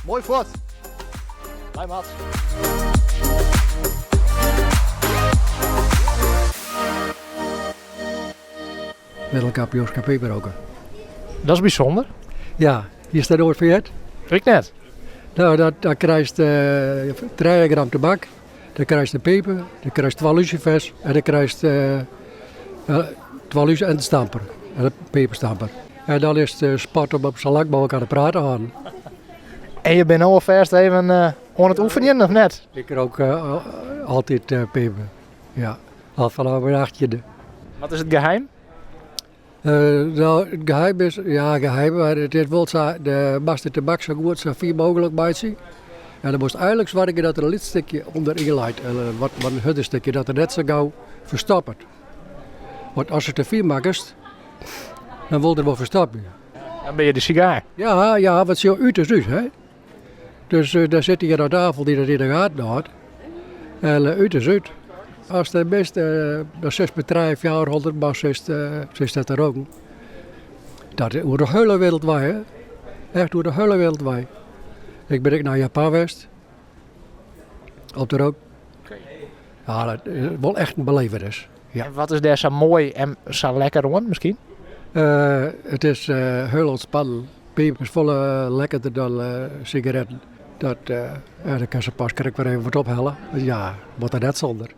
Mooi voort. Bij Mats. Wereldkampioen café roken. Dat is bijzonder. Ja, hier staat ooit verjet. Ik net. Nou, dan krijg je 3 gram tabak, dan krijg je de peper, dan krijg je 12 lucifers en dan krijg je 12 lucifers en de stamper, en de peperstamper. En dan is het sport om op zo'n lang mogelijk aan het praten gaan. En je bent alvast even aan het oefenen, of net? Ik rook altijd peper, ja, al vanaf mijn 8e. Wat is het geheim? Nou, het geheim is, maar het is wel zo, de master tabak zo goed zo veel mogelijk bij zien. En dan moest eigenlijk zorgen dat er een lidstukje onderin lijkt, wat een huddenstukje, dat er net zo gauw verstopt. Want als je te veel maakt, dan wil er wel verstoppen. Dan ben je de sigaar. Ja, wat zo uit is uit, hè. Dus daar zit hier aan tafel die dat in de gaten houdt. En uit is uit. Als de beste, dat 6 bedrijf jaar 100 bas is dat te roken. Dat is door de hele wereldwijd, hè. Echt door de hele wereldwijd. Ik ben naar Japan geweest. Op de rook. Ja, dat is wel echt een belevenis. Ja. En wat is daar zo mooi en zo lekker rond misschien? Het is heel ontspannen. Piepen is volle lekkerder dan sigaretten. Dan kan ze pas weer even wat ophellen. Ja, wat er net zonder.